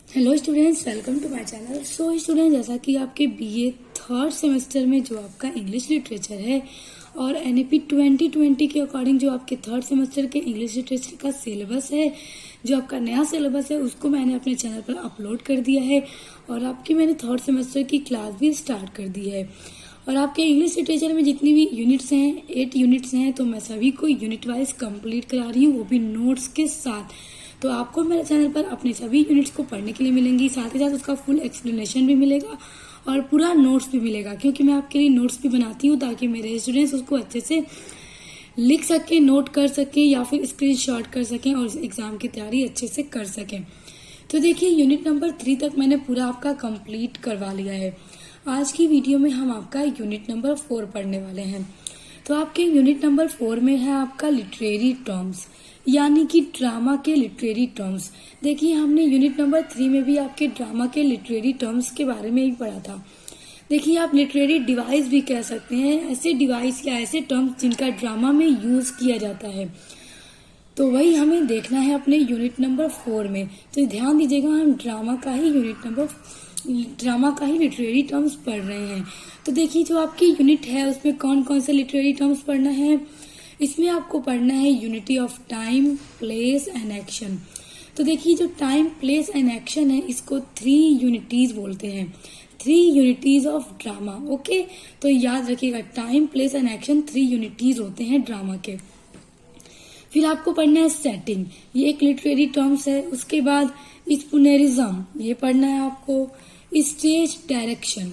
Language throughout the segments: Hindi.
Hello students, welcome to my channel. So student, जैसा कि आपके बीए थर्ड सेमेस्टर में जो आपका इंग्लिश लिटरेचर है और एनईपी 2020 के अकॉर्डिंग जो आपके थर्ड सेमेस्टर के इंग्लिश लिटरेचर का सिलेबस है, जो आपका नया सिलेबस है, उसको मैंने अपने चैनल पर अपलोड कर दिया है और आपकी मैंने थर्ड सेमेस्टर की क्लास भी स्टार्ट कर दी है। और आपके इंग्लिश लिटरेचर में जितनी भी यूनिट्स हैं, 8 यूनिट्स हैं, तो मैं सभी को यूनिट वाइज कंप्लीट करा रही हूँ, वो भी नोट्स के साथ। तो आपको मेरे चैनल पर अपने सभी यूनिट्स को पढ़ने के लिए मिलेंगी, साथ ही साथ उसका फुल एक्सप्लेनेशन भी मिलेगा और पूरा नोट्स भी मिलेगा, क्योंकि मैं आपके लिए नोट्स भी बनाती हूँ ताकि मेरे स्टूडेंट्स उसको अच्छे से लिख सकें, नोट कर सकें या फिर स्क्रीनशॉट कर सकें और एग्जाम की तैयारी अच्छे से कर सकें। तो देखिए, यूनिट नंबर 3 तक मैंने पूरा आपका कंप्लीट करवा लिया है। आज की वीडियो में हम आपका यूनिट नंबर 4 पढ़ने वाले हैं। तो आपके यूनिट नंबर 4 में है आपका लिटरेरी टर्म्स, यानी कि ड्रामा के लिटरेरी टर्म्स। देखिए, हमने यूनिट नंबर 3 में भी आपके ड्रामा के लिटरेरी टर्म्स के बारे में ही पढ़ा था। देखिए, आप लिटरेरी डिवाइस भी कह सकते हैं, ऐसे डिवाइस या ऐसे टर्म्स जिनका ड्रामा में यूज किया जाता है। तो वही हमें देखना है अपने यूनिट नंबर 4 में। तो ध्यान दीजिएगा, हम ड्रामा का ही लिटरेरी टर्म्स पढ़ रहे हैं। तो देखिए, जो आपकी यूनिट है उसमें कौन कौन से लिटरेरी टर्म्स पढ़ना है। इसमें आपको पढ़ना है unity of time, place and action. तो देखिए, जो टाइम, प्लेस एंड एक्शन है, इसको 3 यूनिटीज बोलते हैं, 3 यूनिटीज ऑफ ड्रामा। ओके, तो याद रखिएगा, time, place and action 3 unities होते हैं ड्रामा के। फिर आपको पढ़ना है सेटिंग, ये एक लिटरेरी टर्म्स है। उसके बाद स्पूनेरिज्म, ये पढ़ना है आपको। Stage direction,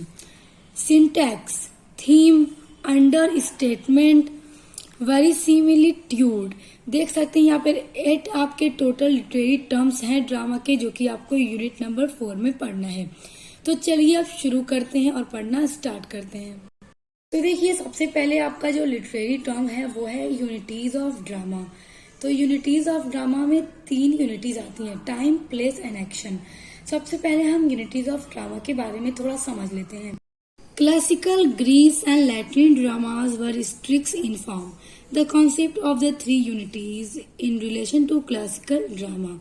syntax, theme, under statement, verisimilitude. देख सकते हैं यहाँ पर 8 आपके टोटल लिटरेरी टर्म्स हैं ड्रामा के, जो कि आपको यूनिट नंबर 4 में पढ़ना है। तो चलिए अब शुरू करते हैं और पढ़ना स्टार्ट करते हैं। तो देखिए, सबसे पहले आपका जो लिटरेरी टर्म है वो है यूनिटीज ऑफ ड्रामा। तो यूनिटीज ऑफ ड्रामा में 3 यूनिटीज आती हैं, टाइम, प्लेस एंड एक्शन। सबसे पहले हम यूनिटीज ऑफ ड्रामा के बारे में थोड़ा समझ लेते हैं। Classical Greece and Latin dramas were strict in form. The concept of the 3 unities in relation to classical drama.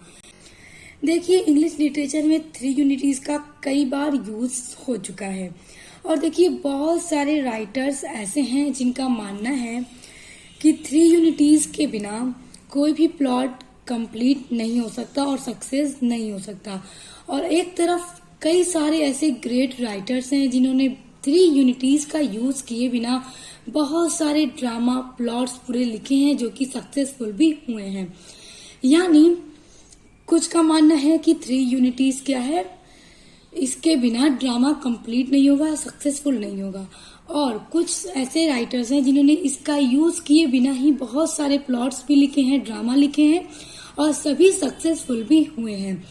देखिए, इंग्लिश लिटरेचर में 3 यूनिटीज का कई बार यूज हो चुका है और देखिए, बहुत सारे राइटर्स ऐसे हैं जिनका मानना है कि 3 यूनिटीज के बिना कोई भी प्लॉट कंप्लीट नहीं हो सकता और सक्सेस नहीं हो सकता। और एक तरफ कई सारे ऐसे ग्रेट राइटर्स हैं जिन्होंने 3 यूनिटीज का यूज किए बिना बहुत सारे ड्रामा प्लॉट्स पूरे लिखे हैं, जो कि सक्सेसफुल भी हुए हैं। यानी कुछ का मानना है कि 3 यूनिटीज क्या है, इसके बिना ड्रामा कंप्लीट नहीं होगा, सक्सेसफुल नहीं होगा। और कुछ ऐसे राइटर्स हैं जिन्होंने इसका यूज किए बिना ही बहुत सारे प्लॉट्स भी लिखे हैं, ड्रामा लिखे हैं और सभी सक्सेसफुल भी हुए हैं।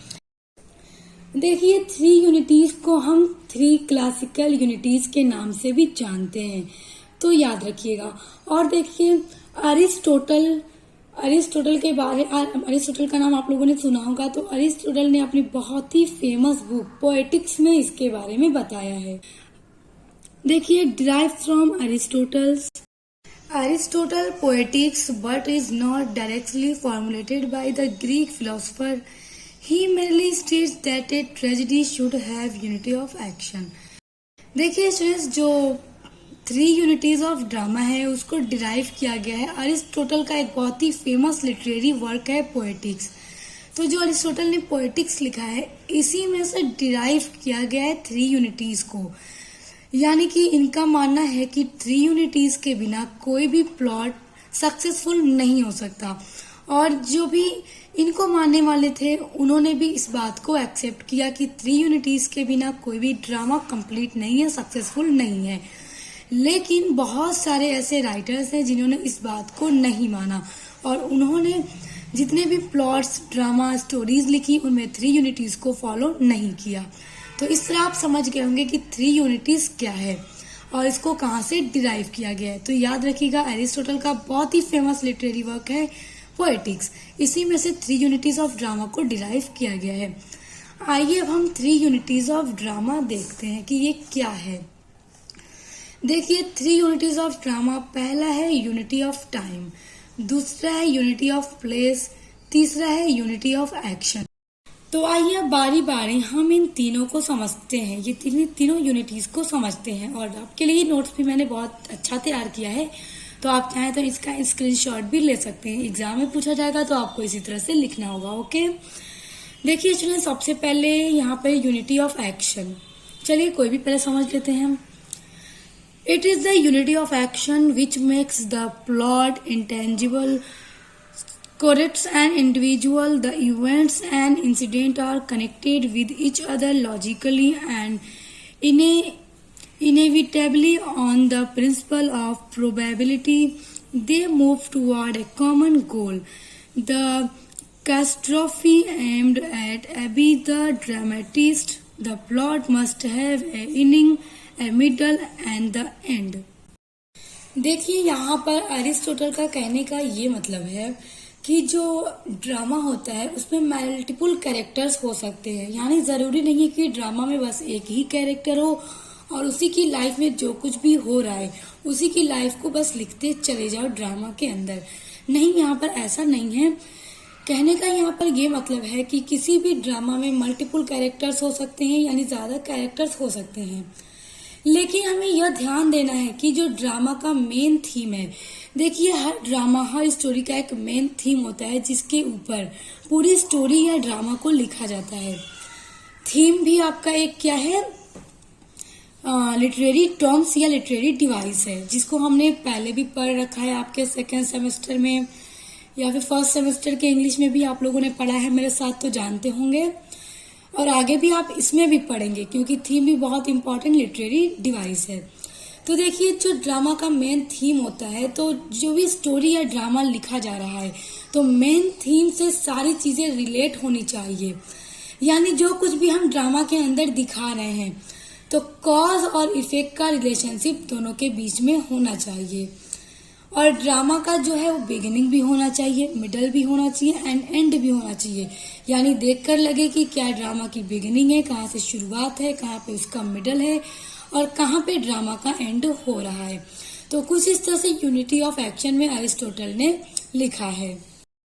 देखिए, 3 यूनिटीज को हम 3 क्लासिकल यूनिटीज के नाम से भी जानते हैं, तो याद रखिएगा। और देखिए, अरिस्टोटल का नाम आप लोगों ने सुना होगा। तो अरिस्टोटल ने अपनी बहुत ही फेमस बुक पोएटिक्स में इसके बारे में बताया है। देखिए, derive from Aristotle poetics, but is not directly formulated by the Greek philosopher. He merely states that a tragedy should have unity of action. देखिए स्टूडेंट्स, जो 3 यूनिटीज ऑफ ड्रामा है उसको डिराइव किया गया है अरिस्टोटल का एक बहुत ही फेमस लिटरेरी वर्क है पोएटिक्स। तो जो अरिस्टोटल ने पोएटिक्स लिखा है, इसी में से डिराइव किया गया है 3 यूनिटीज को। यानी कि इनका मानना है कि 3 यूनिटीज के बिना कोई भी प्लॉट सक्सेसफुल नहीं हो सकता। और जो भी इनको मानने वाले थे, उन्होंने भी इस बात को एक्सेप्ट किया कि 3 यूनिटीज के बिना कोई भी ड्रामा कंप्लीट नहीं है, सक्सेसफुल नहीं है। लेकिन बहुत सारे ऐसे राइटर्स हैं जिन्होंने इस बात को नहीं माना और उन्होंने जितने भी प्लॉट्स, ड्रामा, स्टोरीज लिखी, उनमें 3 यूनिटीज को फॉलो नहीं किया। तो इस तरह आप समझ गए होंगे कि 3 यूनिटीज क्या है और इसको कहाँ से डिराइव किया गया है। तो याद रखिएगा, एरिस्टोटल का बहुत ही फेमस लिटरेरी वर्क है पोएटिक्स, इसी में से 3 यूनिटीज ऑफ ड्रामा को डिराइव किया गया है। आइए अब हम 3 यूनिटीज ऑफ ड्रामा देखते हैं कि ये क्या है। देखिए, 3 यूनिटीज ऑफ ड्रामा, पहला है यूनिटी ऑफ टाइम, दूसरा है यूनिटी ऑफ प्लेस, तीसरा है यूनिटी ऑफ एक्शन। तो आइए अब बारी बारी हम इन तीनों को समझते हैं, ये तीनों यूनिटीज को समझते हैं। और आपके लिए नोट्स भी मैंने बहुत अच्छा तैयार किया है, तो आप चाहें तो इसका स्क्रीनशॉट भी ले सकते हैं। एग्जाम में पूछा जाएगा तो आपको इसी तरह से लिखना होगा। ओके, देखिए स्टूडेंट, सबसे पहले यहाँ पे यूनिटी ऑफ एक्शन, चलिए कोई भी पहले समझ लेते हैं हम। It is the unity of action which makes the plot intangible, corrects an individual. The events and incident are connected with each other logically and inevitably on the principle of probability. They move toward a common goal. The catastrophe aimed at Abby the dramatist. The plot must have a beginning, a middle and the end. देखिए यहाँ पर अरिस्टोटल का कहने का ये मतलब है कि जो ड्रामा होता है उसमें मल्टीपल कैरेक्टर्स हो सकते हैं, यानी जरूरी नहीं है कि ड्रामा में बस एक ही कैरेक्टर हो और उसी की लाइफ में जो कुछ भी हो रहा है उसी की लाइफ को बस लिखते चले जाओ ड्रामा के अंदर। नहीं, यहाँ पर ऐसा नहीं है। कहने का यहाँ पर ये मतलब है कि किसी भी ड्रामा में मल्टीपल कैरेक्टर्स हो सकते हैं, यानी ज्यादा कैरेक्टर्स हो सकते हैं, लेकिन हमें यह ध्यान देना है कि जो ड्रामा का मेन थीम है, देखिए हर ड्रामा, हर स्टोरी का एक मेन थीम होता है जिसके ऊपर पूरी स्टोरी या ड्रामा को लिखा जाता है। थीम भी आपका एक क्या है, लिटरेरी टर्म्स या लिटरेरी डिवाइस है, जिसको हमने पहले भी पढ़ रखा है आपके सेकेंड सेमेस्टर में या फिर फर्स्ट सेमेस्टर के इंग्लिश में भी आप लोगों ने पढ़ा है मेरे साथ, तो जानते होंगे। और आगे भी आप इसमें भी पढ़ेंगे क्योंकि थीम भी बहुत इंपॉर्टेंट लिटरेरी डिवाइस है। तो देखिए जो ड्रामा का मेन थीम होता है, तो जो भी स्टोरी या ड्रामा लिखा जा रहा है तो मेन थीम से सारी चीजें रिलेट होनी चाहिए, यानी जो कुछ भी हम ड्रामा के अंदर दिखा रहे हैं तो कॉज और इफेक्ट का रिलेशनशिप दोनों के बीच में होना चाहिए। और ड्रामा का जो है वो बिगिनिंग भी होना चाहिए, मिडल भी होना चाहिए एंड एंड भी होना चाहिए, यानी देखकर लगे कि क्या ड्रामा की बिगिनिंग है, कहाँ से शुरुआत है, कहाँ पे उसका मिडल है और कहाँ पे ड्रामा का एंड हो रहा है। तो कुछ इस तरह से यूनिटी ऑफ एक्शन में अरिस्टोटल ने लिखा है।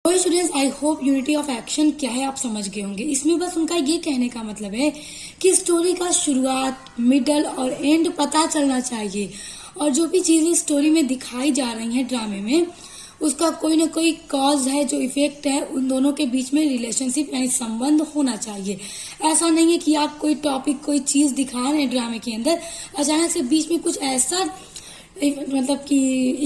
तो students, I hope unity of action क्या है आप समझ गए होंगे। इसमें बस उनका ये कहने का मतलब है कि स्टोरी का शुरुआत, मिडल और एंड पता चलना चाहिए और जो भी चीजें स्टोरी में दिखाई जा रही हैं ड्रामे में, उसका कोई ना कोई कॉज है, जो इफेक्ट है, उन दोनों के बीच में रिलेशनशिप यानी संबंध होना चाहिए। ऐसा नहीं है कि आप कोई टॉपिक, कोई चीज दिखा रहे हैं ड्रामे के अंदर, अचानक से बीच में कुछ ऐसा मतलब कि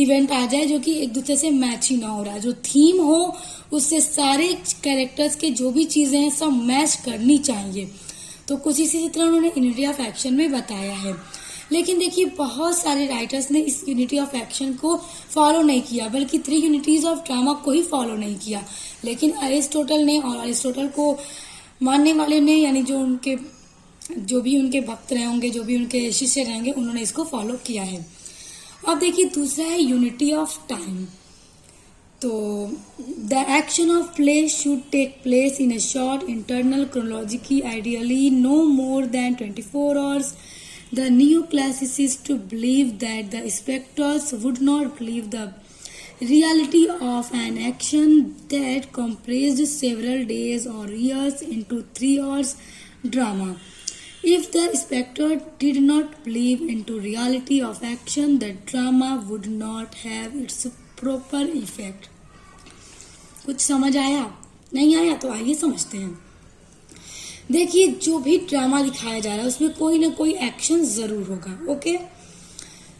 इवेंट आ जाए जो कि एक दूसरे से मैच ही ना हो रहा है। जो थीम हो उससे सारे कैरेक्टर्स के जो भी चीजें हैं सब मैच करनी चाहिए। तो कुछ इसी तरह उन्होंने यूनिटी ऑफ एक्शन में बताया है। लेकिन देखिए बहुत सारे राइटर्स ने इस यूनिटी ऑफ एक्शन को फॉलो नहीं किया, बल्कि 3 यूनिटीज ऑफ ड्रामा को ही फॉलो नहीं किया। लेकिन अरिस्टोटल ने और अरिस्टोटल को मानने वाले ने, यानी जो भी उनके भक्त रहे होंगे, जो भी उनके शिष्य रहेंगे, उन्होंने इसको फॉलो किया है। अब देखिए दूसरा है यूनिटी ऑफ टाइम। तो the action of play should take place in a short internal chronologically, ideally no more than 24 hours. The neoclassicists believed that the spectators would not believe the reality of an action that compressed several days or years into 3 hours drama. If the spectator did not believe into reality of action, the drama would not have its proper effect. कुछ समझ आया? नहीं आया तो आइए समझते हैं। देखिए जो भी ड्रामा दिखाया जा रहा है उसमें कोई ना कोई एक्शन जरूर होगा। ओके,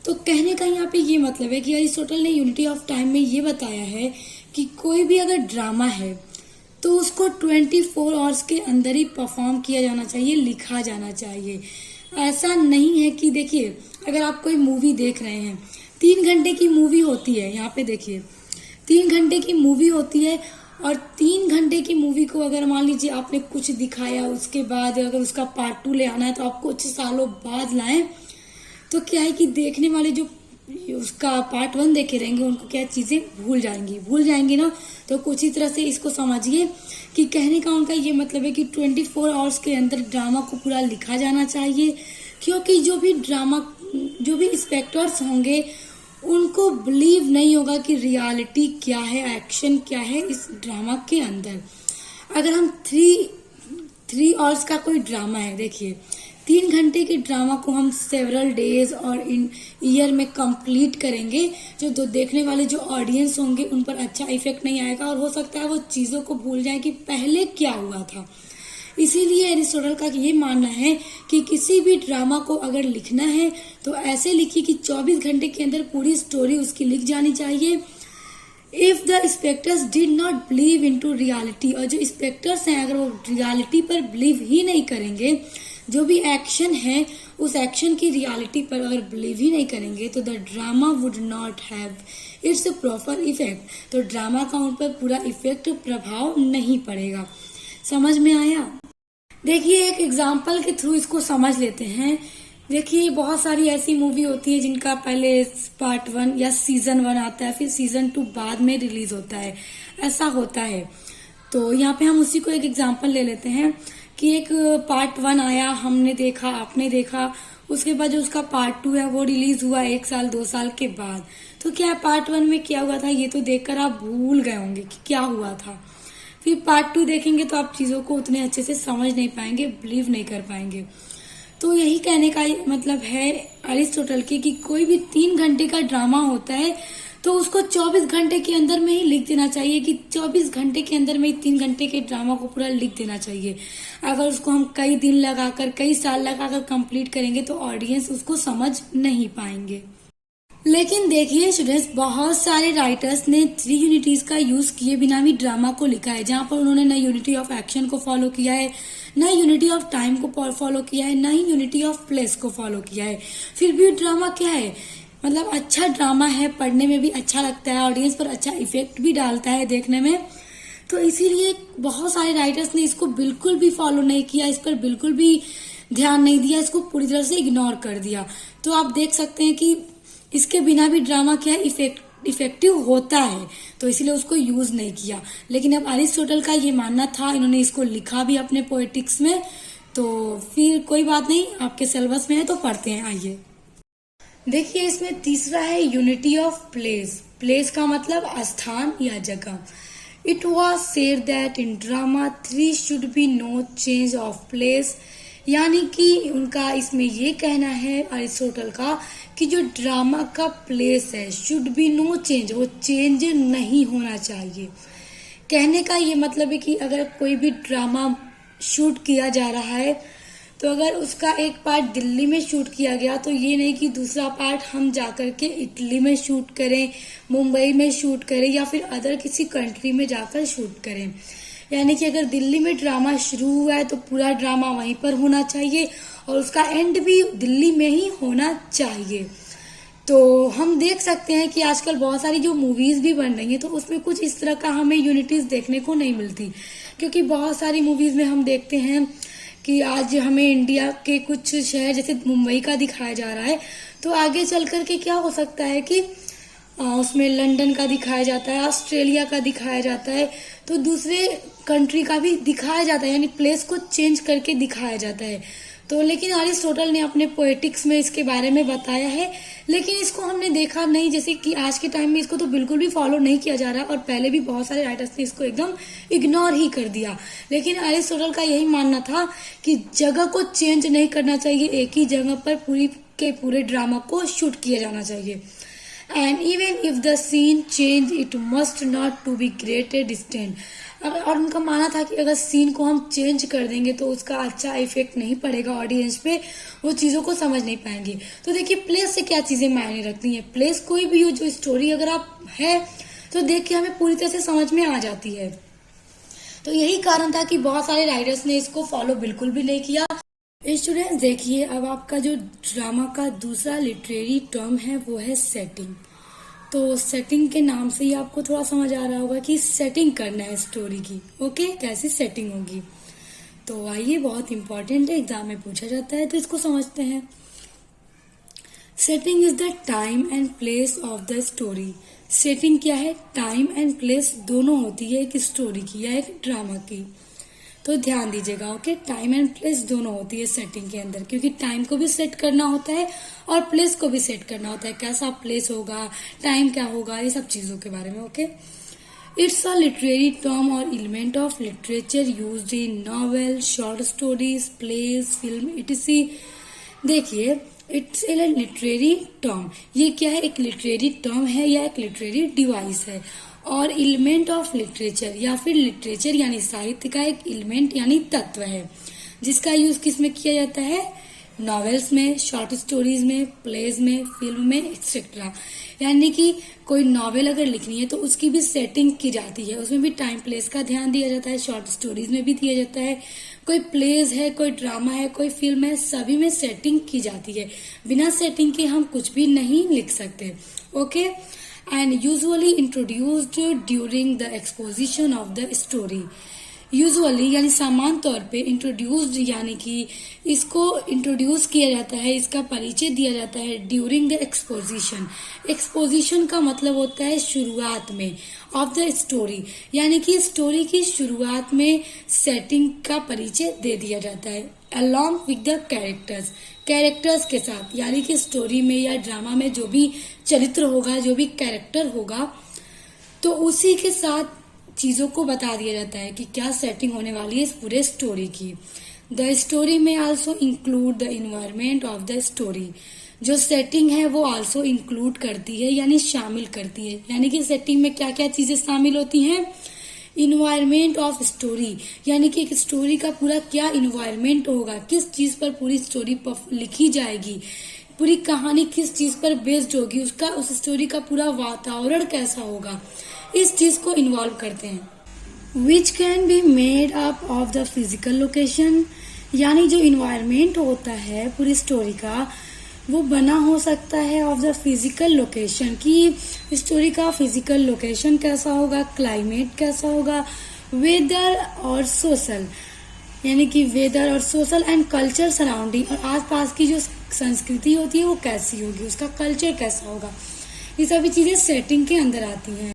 तो कहने का यहाँ पे ये मतलब है कि अरिस्टोटल ने यूनिटी ऑफ टाइम में ये बताया है कि कोई भी अगर ड्रामा है तो उसको 24 आवर्स के अंदर ही परफॉर्म किया जाना चाहिए, लिखा जाना चाहिए। ऐसा नहीं है कि देखिए अगर आप कोई मूवी देख रहे हैं, 3 घंटे की मूवी होती है, यहाँ पे देखिए 3 घंटे की मूवी होती है और 3 घंटे की मूवी को अगर मान लीजिए आपने कुछ दिखाया, उसके बाद अगर उसका पार्ट 2 ले आना है तो आप कुछ सालों बाद लाएं, तो क्या है कि देखने वाले जो उसका पार्ट 1 देखे रहेंगे उनको क्या चीजें भूल जाएंगी ना। तो कुछ ही तरह से इसको समझिए कि कहने का उनका ये मतलब है कि 24 आवर्स के अंदर ड्रामा को पूरा लिखा जाना चाहिए, क्योंकि जो भी स्पेक्टर्स होंगे उनको बिलीव नहीं होगा कि रियलिटी क्या है, एक्शन क्या है इस ड्रामा के अंदर। अगर हम 3 3 आवर्स का कोई ड्रामा है, देखिए 3 घंटे के ड्रामा को हम सेवरल डेज और इन ईयर में कंप्लीट करेंगे, जो देखने वाले जो ऑडियंस होंगे उन पर अच्छा इफेक्ट नहीं आएगा और हो सकता है वो चीजों को भूल जाए कि पहले क्या हुआ था। इसीलिए एरिस्टोटल का ये मानना है कि किसी भी ड्रामा को अगर लिखना है तो ऐसे लिखिए कि 24 घंटे के अंदर पूरी स्टोरी उसकी लिख जानी चाहिए। If the spectres did not believe into reality, और जो स्पेक्टर्स हैं अगर वो रियलिटी पर बिलीव ही नहीं करेंगे, जो भी एक्शन है उस एक्शन की रियलिटी पर अगर बिलीव ही नहीं करेंगे तो the drama would not have it's proper effect, तो ड्रामा का उन पर पूरा इफेक्ट प्रभाव नहीं पड़ेगा। समझ में आया? देखिए एक एग्जाम्पल के थ्रू इसको समझ लेते हैं। देखिए बहुत सारी ऐसी मूवी होती है जिनका पहले पार्ट 1 या सीजन 1 आता है, फिर सीजन 2 बाद में रिलीज होता है, ऐसा होता है। तो यहाँ पे हम उसी को एक एग्जाम्पल ले लेते हैं कि एक पार्ट 1 आया, हमने देखा, आपने देखा, उसके बाद जो उसका पार्ट 2 है वो रिलीज हुआ 1 साल 2 साल के बाद। तो क्या पार्ट 1 में क्या हुआ था ये तो देखकर आप भूल गए होंगे कि क्या हुआ था। फिर पार्ट 2 देखेंगे तो आप चीजों को उतने अच्छे से समझ नहीं पाएंगे, बिलीव नहीं कर पाएंगे। तो यही कहने का मतलब है अरिस्टोटल की कि कोई भी 3 घंटे का ड्रामा होता है तो उसको 24 घंटे के अंदर में ही लिख देना चाहिए, कि 24 घंटे के अंदर में ही 3 घंटे के ड्रामा को पूरा लिख देना चाहिए। अगर उसको हम कई दिन लगाकर कई साल लगाकर कंप्लीट करेंगे तो ऑडियंस उसको समझ नहीं पाएंगे। लेकिन देखिए स्टूडेंट्स, बहुत सारे राइटर्स ने 3 यूनिटीज का यूज किए बिना भी ड्रामा को लिखा है, जहां पर उन्होंने न यूनिटी ऑफ एक्शन को फॉलो किया है, न यूनिटी ऑफ टाइम को फॉलो किया है, न ही यूनिटी ऑफ प्लेस को फॉलो किया है। फिर भी ड्रामा क्या है, मतलब अच्छा ड्रामा है, पढ़ने में भी अच्छा लगता है, ऑडियंस पर अच्छा इफेक्ट भी डालता है देखने में। तो इसीलिए बहुत सारे राइटर्स ने इसको बिल्कुल भी फॉलो नहीं किया, इस पर बिल्कुल भी ध्यान नहीं दिया, इसको पूरी तरह से इग्नोर कर दिया। तो आप देख सकते हैं कि इसके बिना भी ड्रामा क्या है इफेक्टिव होता है, तो इसीलिए उसको यूज नहीं किया। लेकिन अब अरिस्टोटल का ये मानना था, इन्होंने इसको लिखा भी अपने पोएटिक्स में, तो फिर कोई बात नहीं, आपके सिलेबस में है तो पढ़ते हैं। आइए देखिए, इसमें तीसरा है यूनिटी ऑफ प्लेस। प्लेस का मतलब स्थान या जगह। It was said that in drama 3 should be no change of place, यानी कि उनका इसमें ये कहना है अरिस्टोटल का कि जो ड्रामा का प्लेस है शुड बी नो चेंज, वो चेंज नहीं होना चाहिए। कहने का ये मतलब है कि अगर कोई भी ड्रामा शूट किया जा रहा है तो अगर उसका एक पार्ट दिल्ली में शूट किया गया तो ये नहीं कि दूसरा पार्ट हम जाकर के इटली में शूट करें, मुंबई में शूट करें या फिर अदर किसी कंट्री में जाकर शूट करें। यानी कि अगर दिल्ली में ड्रामा शुरू हुआ है तो पूरा ड्रामा वहीं पर होना चाहिए और उसका एंड भी दिल्ली में ही होना चाहिए। तो हम देख सकते हैं कि आजकल बहुत सारी जो मूवीज भी बन रही हैं तो उसमें कुछ इस तरह का हमें यूनिटीज देखने को नहीं मिलती, क्योंकि बहुत सारी मूवीज में हम देखते हैं कि आज हमें इंडिया के कुछ शहर जैसे मुंबई का दिखाया जा रहा है, तो आगे चल करके क्या हो सकता है कि उसमें लंदन का दिखाया जाता है, ऑस्ट्रेलिया का दिखाया जाता है, तो दूसरे कंट्री का भी दिखाया जाता है, यानी प्लेस को चेंज करके दिखाया जाता है। तो लेकिन अरिस्टोटल ने अपने पोएटिक्स में इसके बारे में बताया है, लेकिन इसको हमने देखा नहीं, जैसे कि आज के टाइम में इसको तो बिल्कुल भी फॉलो नहीं किया जा रहा और पहले भी बहुत सारे राइटर्स ने इसको एकदम इग्नोर ही कर दिया। लेकिन अरिस्टोटल का यही मानना था कि जगह को चेंज नहीं करना चाहिए, एक ही जगह पर पूरे ड्रामा को शूट किया जाना चाहिए। And even if the scene change, it must not to be greater distant। और उनका मानना था कि अगर सीन को हम चेंज कर देंगे तो उसका अच्छा इफेक्ट नहीं पड़ेगा ऑडियंस पे, वो चीजों को समझ नहीं पाएंगे। तो देखिए प्लेस से क्या चीजें मायने रखती हैं। प्लेस कोई भी हो, जो स्टोरी अगर आप है तो देख के हमें पूरी तरह से समझ में आ जाती है। तो यही कारण था कि बहुत सारे राइटर्स ने इसको फॉलो बिल्कुल भी नहीं किया। स्टूडेंट्स देखिए, अब आपका जो ड्रामा का दूसरा लिटरेरी टर्म है वो है सेटिंग। तो सेटिंग के नाम से ही आपको थोड़ा समझ आ रहा होगा कि सेटिंग करना है स्टोरी की। ओके, कैसी सेटिंग होगी। तो आइए, बहुत इंपॉर्टेंट है, एग्जाम में पूछा जाता है, तो इसको समझते हैं। Setting is the time and place of the story. Setting क्या है? टाइम एंड प्लेस दोनों होती है एक स्टोरी की या एक ड्रामा की। तो ध्यान दीजिएगा, ओके, टाइम एंड प्लेस दोनों होती है सेटिंग के अंदर, क्योंकि टाइम को भी सेट करना होता है और प्लेस को भी सेट करना होता है। कैसा प्लेस होगा, टाइम क्या होगा, ये सब चीजों के बारे में। Okay, It's a literary term or element of literature used in novels, short stories, plays, film, etc. देखिए, इट्स ए लिटरेरी टर्म। ये क्या है? एक लिटरेरी टर्म है या एक लिटरेरी डिवाइस है। और एलिमेंट ऑफ लिटरेचर या फिर लिटरेचर यानी साहित्य का एक एलिमेंट यानी तत्व है, जिसका यूज किस में किया जाता है? नॉवेल्स में, शॉर्ट स्टोरीज में, प्लेज में, फिल्म में, एक्सेट्रा। यानी कि कोई नॉवेल अगर लिखनी है तो उसकी भी सेटिंग की जाती है, उसमें भी टाइम प्लेस का ध्यान दिया जाता है, शॉर्ट स्टोरीज में भी दिया जाता है, कोई प्लेज है, कोई ड्रामा है, कोई फिल्म है, सभी में सेटिंग की जाती है। बिना सेटिंग के हम कुछ भी नहीं लिख सकते। Okay, and usually introduced during the exposition of the story. Usually यानी सामान्य तौर पे इंट्रोड्यूस्ड यानी कि इसको इंट्रोड्यूस किया जाता है, इसका परिचय दिया जाता है ड्यूरिंग द एक्सपोजिशन। एक्सपोजिशन का मतलब होता है शुरुआत में, ऑफ द स्टोरी यानी कि स्टोरी की शुरुआत में सेटिंग का परिचय दे दिया जाता है अलॉन्ग विद द कैरेक्टर्स के साथ। यानी कि स्टोरी में या ड्रामा में जो भी चरित्र होगा, जो भी कैरेक्टर होगा, तो उसी के साथ चीजों को बता दिया जाता है कि क्या सेटिंग होने वाली है इस पूरे स्टोरी की। द स्टोरी में also include the environment of the story. जो सेटिंग है वो आल्सो इंक्लूड करती है यानी शामिल करती है। यानी कि सेटिंग में क्या क्या चीजें शामिल होती हैं? इन्वायरमेंट ऑफ स्टोरी यानी कि एक स्टोरी का पूरा क्या इन्वायरमेंट होगा, किस चीज पर पूरी स्टोरी लिखी जाएगी, पूरी कहानी किस चीज पर बेस्ड होगी, उसका उस स्टोरी का पूरा वातावरण कैसा होगा, इस चीज को इन्वॉल्व करते हैं। Which can be made up of the physical location यानी जो इन्वायरमेंट होता है पूरी स्टोरी का, वो बना हो सकता है ऑफ द फिजिकल लोकेशन की स्टोरी का फिजिकल लोकेशन कैसा होगा, क्लाइमेट कैसा होगा, वेदर और सोशल यानी कि वेदर और सोशल एंड कल्चर सराउंडिंग, और आसपास की जो संस्कृति होती है वो कैसी होगी, उसका कल्चर कैसा होगा, ये सभी चीजें सेटिंग के अंदर आती हैं।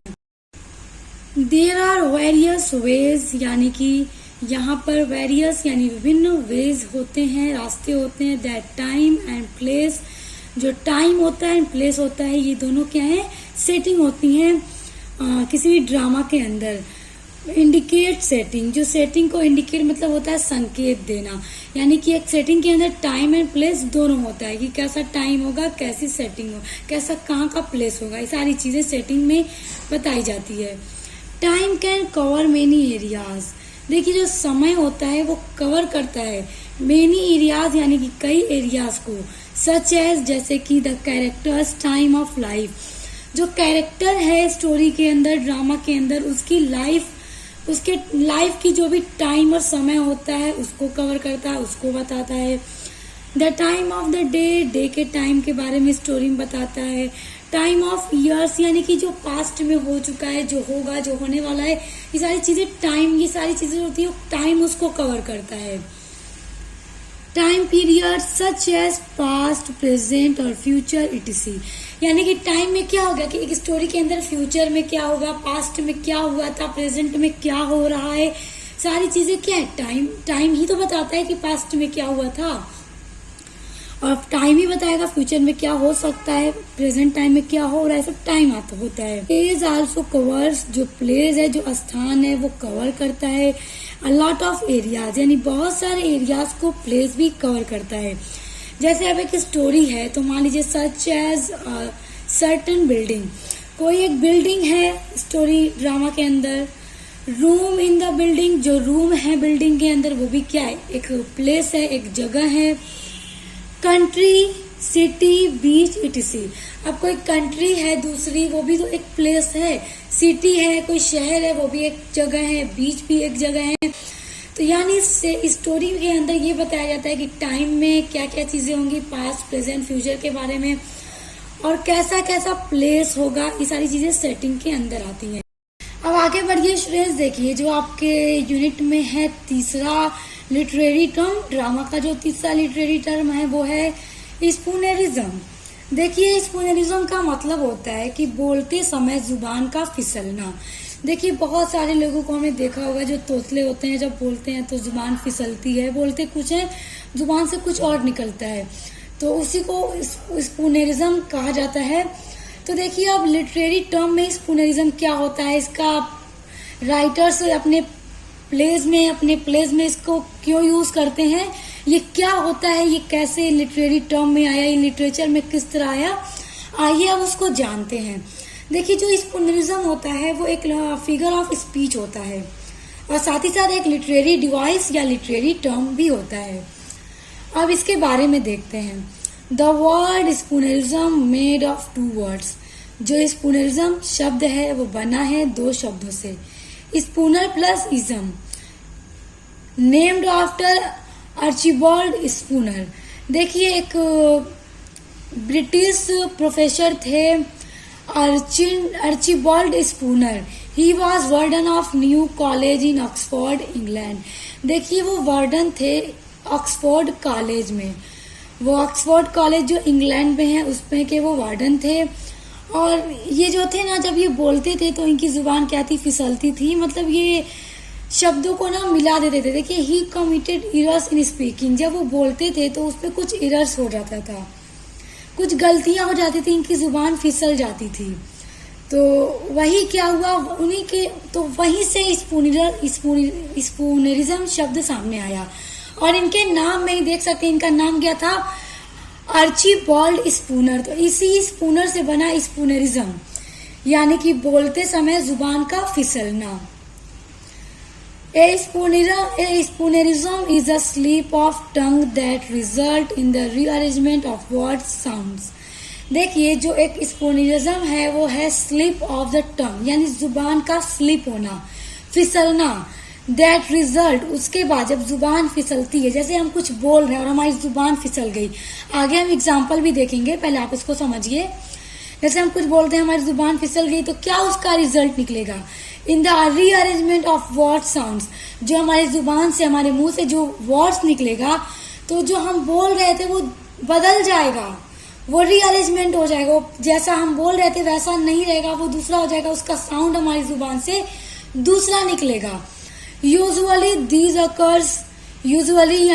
देयर आर वेरियस वेज यानी कि यहाँ पर वेरियस यानी विभिन्न वेज होते हैं, रास्ते होते हैं। दैट टाइम एंड प्लेस, जो टाइम होता है एंड प्लेस होता है, ये दोनों क्या है? सेटिंग होती हैं किसी भी ड्रामा के अंदर। इंडिकेट सेटिंग, जो सेटिंग को इंडिकेट मतलब होता है संकेत देना। यानी कि एक सेटिंग के अंदर टाइम एंड प्लेस दोनों होता है कि कैसा टाइम होगा, कैसी सेटिंग हो, कैसा कहाँ का प्लेस होगा, ये सारी चीजें सेटिंग में बताई जाती है। Time can cover many areas, देखिए जो समय होता है वो कवर करता है मेनी एरियाज यानी कि कई एरियाज को, सच एज जैसे कि the characters time of life, जो कैरेक्टर है स्टोरी के अंदर, ड्रामा के अंदर, उसकी लाइफ, उसके लाइफ की जो भी टाइम और समय होता है उसको कवर करता है, उसको बताता है। The time of the day, day के टाइम के बारे में स्टोरी में बताता है। टाइम ऑफ ईयर्स यानी कि जो पास्ट में हो चुका है, जो होगा, जो होने वाला है, ये सारी चीजें टाइम, ये सारी चीजें होती है टाइम उसको कवर करता है। Time period such as past, present और फ्यूचर इटीसी, यानी कि टाइम में क्या होगा कि एक स्टोरी के अंदर फ्यूचर में क्या होगा, पास्ट में क्या हुआ था, प्रेजेंट में क्या हो रहा है, सारी चीजें क्या है? टाइम ही तो बताता है कि पास्ट में क्या हुआ था, और टाइम ही बताएगा फ्यूचर में क्या हो सकता है, प्रेजेंट टाइम में क्या हो रहा है, सब टाइम आता होता है। प्लेज आल्सो कवर्स, जो प्लेस है, जो स्थान है, वो कवर करता है अ लॉट ऑफ एरियाज, यानी बहुत सारे एरियाज को प्लेस भी कवर करता है। जैसे अब एक स्टोरी है तो मान लीजिए सच एज सर्टन बिल्डिंग, कोई एक बिल्डिंग है स्टोरी ड्रामा के अंदर। रूम इन द बिल्डिंग, जो रूम है बिल्डिंग के अंदर वो भी क्या है? एक प्लेस है, एक जगह है। कंट्री, सिटी, बीच इटीसी, अब कोई कंट्री है दूसरी, वो भी तो एक प्लेस है। सिटी है, कोई शहर है, वो भी एक जगह है। बीच भी एक जगह है। तो यानी स्टोरी के अंदर ये बताया जाता है कि टाइम में क्या क्या चीजें होंगी, पास्ट, प्रेजेंट, फ्यूचर के बारे में, और कैसा कैसा प्लेस होगा, ये सारी चीजें सेटिंग के अंदर आती हैं। अब आगे बढ़िए स्टूडेंट्स, देखिए जो आपके यूनिट में है तीसरा लिटरेरी टर्म, ड्रामा का जो तीसरा लिटरेरी टर्म है वो है स्पूनरिज्म। देखिए स्पूनरिज्म का मतलब होता है कि बोलते समय जुबान का फिसलना। देखिए बहुत सारे लोगों को हमने देखा होगा जो तोतले होते हैं, जब बोलते हैं तो जुबान फिसलती है, बोलते कुछ है जुबान से कुछ और निकलता है, तो उसी को स्पूनरिज्म कहा जाता है। तो देखिए अब लिटरेरी टर्म में स्पूनरिज्म क्या होता है, इसका राइटर्स अपने प्लेज में इसको क्यों यूज करते हैं, ये क्या होता है, ये कैसे लिटरेरी टर्म में आया, ये लिटरेचर में किस तरह आया, आइए अब उसको जानते हैं। देखिए, जो स्पूनरिज्म होता है वो एक फिगर ऑफ स्पीच होता है और साथ ही साथ एक लिटरेरी डिवाइस या लिटरेरी टर्म भी होता है। अब इसके बारे में देखते हैं। The word spoonerism made of 2 words. जो स्पूनरिज्म शब्द है वो बना है 2 शब्दों से, Spooner plus ism, named after Archibald Spooner. देखिए, एक ब्रिटिश प्रोफेसर थे Archibald Spooner. He was warden of new college in Oxford England. देखिए, वो वार्डन थे ऑक्सफोर्ड कॉलेज में। वो ऑक्सफोर्ड कॉलेज जो इंग्लैंड में है उसमें के वो वार्डन थे। और ये जो थे ना, जब ये बोलते थे तो इनकी जुबान क्या थी, फिसलती थी। मतलब ये शब्दों को ना मिला देते थे। देखिए, ही कमिटेड इरर्स इन स्पीकिंग। जब वो बोलते थे तो उसमें कुछ इरर्स हो जाता था, कुछ गलतियां हो जाती थी, इनकी जुबान फिसल जाती थी। तो वही क्या हुआ, उन्हीं के तो वहीं से स्पूनरिज्म शब्द सामने आया। और इनके नाम में ही देख सकते हैं, इनका नाम क्या था, आर्चिबाल्ड स्पूनर। तो इसी स्पूनर से बना स्पूनरिज्म, यानी कि बोलते समय जुबान का फिसलना। A spoonerism is a slip of tongue that result in the rearrangement of word sounds. देखिए, जो एक स्पूनरिज्म है वो है स्लिप ऑफ द टंग, यानी जुबान का स्लिप होना, फिसलना। दैट रिजल्ट, उसके बाद जब जुबान फिसलती है, जैसे हम कुछ बोल रहे हैं और हमारी जुबान फिसल गई। आगे हम एग्जाम्पल भी देखेंगे, पहले आप इसको समझिए। जैसे हम कुछ बोलते हैं, हमारी जुबान फिसल गई, तो क्या उसका रिजल्ट निकलेगा, in the rearrangement of word sounds. जो हमारी जुबान से, हमारे मुंह से जो वर्ड्स निकलेगा, तो जो हम बोल रहे थे वो बदल जाएगा, वो रीअरेंजमेंट हो जाएगा। जैसा हम बोल रहे थे वैसा नहीं रहेगा, वो दूसरा हो जाएगा। उसका साउंड हमारी जुबान से दूसरा निकलेगा। यूजुअली दीज अकर्स, यूजुअली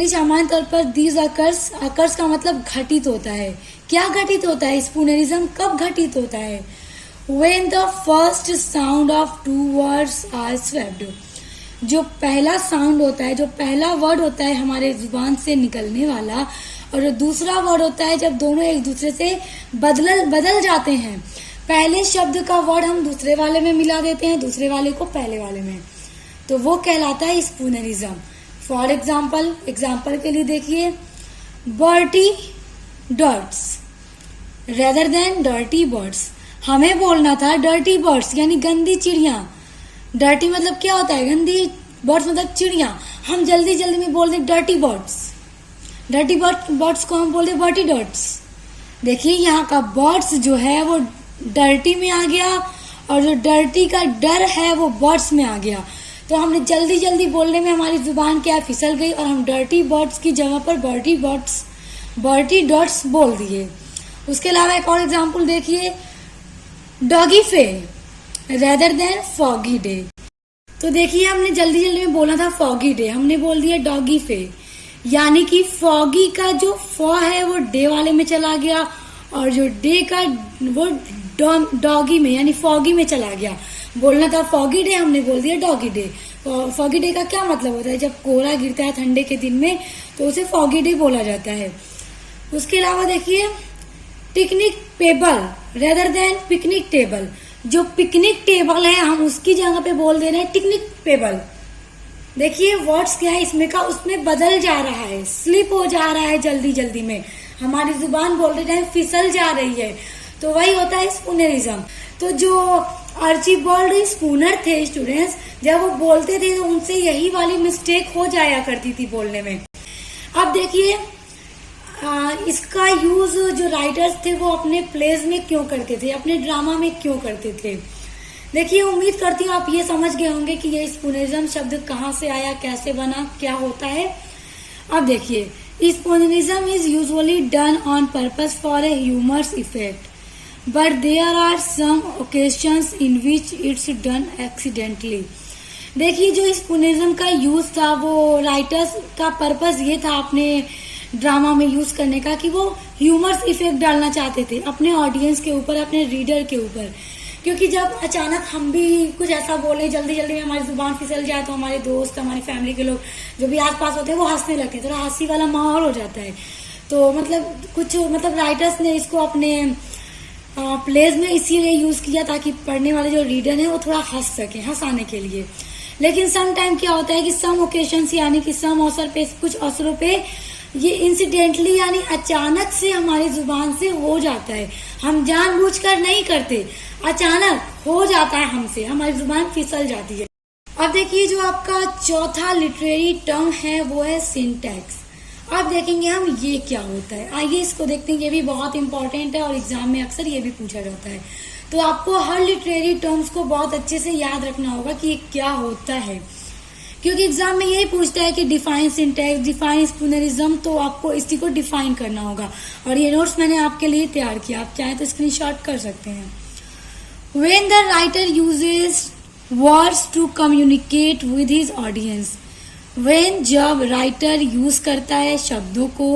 सामान्य तौर पर दीज अकर्स का मतलब घटित होता है। क्या घटित होता है, स्पूनरिज्म कब घटित होता है, when the first sound of 2 words are swapped। जो पहला साउंड होता है, जो पहला वर्ड होता है हमारे जुबान से निकलने वाला, और जो दूसरा वर्ड होता है जब दोनों एक दूसरे से बदल जाते हैं। पहले शब्द का वर्ड हम दूसरे वाले में मिला देते हैं, दूसरे वाले को पहले वाले में, तो वो कहलाता है स्पूनरिज्म। फॉर एग्जाम्पल के लिए देखिए, Bertie dirts rather than dirty birds. हमें बोलना था डर्टी बर्ड्स, यानी गंदी चिड़िया। डर्टी मतलब क्या होता है, गंदी, बर्ड्स मतलब चिड़िया। हम जल्दी में बोल दे डर्टी बर्ड्स, डर्टी बर्ड्स को हम बोल दे बर्टी डर्ट्स। देखिए, यहाँ का बर्ड्स जो है वो डर्टी में आ गया, और जो डर्टी का डर है वो बर्ड्स में आ गया। तो हमने जल्दी बोलने में हमारी जुबान क्या फिसल गई, और हम डर्टी बर्ड्स की जगह पर बर्टी डर्ट्स बोल दिए। उसके अलावा एक और एग्जाम्पल देखिए, डॉगी फे रेदर देन फॉगी डे। तो देखिए, हमने जल्दी में बोला था फॉगी डे, हमने बोल दिया डॉगी फे, यानी कि फॉगी का जो फ है वो डे वाले में चला गया, और जो डे का वो डॉगी में यानी फॉगी में चला गया। बोलना था फॉगी डे, हमने बोल दिया डॉगी डे। फॉगी डे का क्या मतलब होता है, जब कोहरा गिरता है ठंडे के दिन में तो उसे फॉगी डे बोला जाता है। उसके अलावा देखिए, picnic table rather than picnic table. जो पिकनिक टेबल है हम उसकी जगह पे बोल दे रहे हैं पिकनिक टेबल। देखिए, वर्ड्स क्या है इसमें का, उसमें बदल जा रहा है, स्लिप हो जा रहा है, जल्दी में हमारी जुबान बोलते टाइम फिसल जा रही है, तो वही होता है स्पूनरिज्म। तो जो आर्चिबाल्ड स्पूनर थे स्टूडेंट्स, जब वो बोलते थे तो उनसे यही वाली मिस्टेक हो जाया करती थी बोलने में। अब देखिए, इसका यूज जो राइटर्स थे वो अपने प्लेज में क्यों करते थे, अपने ड्रामा में क्यों करते थे। देखिए, उम्मीद करती हूँ आप ये समझ गए होंगे कि ये स्पूनरिज्म शब्द कहाँ से आया, कैसे बना, क्या होता है। अब देखिए, spoonerism is usually done on purpose for a humorous effect, but there are some occasions in which it's done accidentally. देखिए, जो स्पूनरिज्म का यूज था वो राइटर्स का पर्पस ये था अपने ड्रामा में यूज करने का कि वो ह्यूमर्स इफेक्ट डालना चाहते थे अपने ऑडियंस के ऊपर, अपने रीडर के ऊपर। क्योंकि जब अचानक हम भी कुछ ऐसा बोले, जल्दी जल्दी में हमारी जुबान फिसल जाए, तो हमारे दोस्त, हमारी फैमिली के लोग जो भी आसपास होते हैं वो हंसने लगते हैं, थोड़ा हंसी वाला माहौल हो जाता है। तो मतलब राइटर्स ने इसको अपने प्लेज में इसीलिए यूज किया ताकि पढ़ने वाले जो रीडर है वो थोड़ा हंस सके, हंसाने के लिए। लेकिन सम टाइम क्या होता है कि सम ओकेशंस यानी कि सम अवसर पे, कुछ अवसरों पे ये इंसिडेंटली यानी अचानक से हमारी जुबान से हो जाता है। हम जानबूझकर नहीं करते, अचानक हो जाता है हमसे, हमारी जुबान फिसल जाती है। अब देखिए जो आपका चौथा लिटरेरी टर्म है वो है सिंटैक्स। अब देखेंगे हम ये क्या होता है। आइए इसको देखते हैं, ये भी बहुत इंपॉर्टेंट है और एग्जाम में अक्सर ये भी पूछा जाता है। तो आपको हर लिटरेरी टर्म्स को बहुत अच्छे से याद रखना होगा कि ये क्या होता है, क्योंकि एग्जाम में यही पूछता है कि डिफाइन सिंटैक्स, डिफाइन स्पूनरिज्म, तो आपको इसी को डिफाइन करना होगा। और ये नोट्स मैंने आपके लिए तैयार किया, आप चाहें तो स्क्रीनशॉट कर सकते हैं। When the writer uses words to communicate with his audience, when जब राइटर यूज करता है शब्दों को,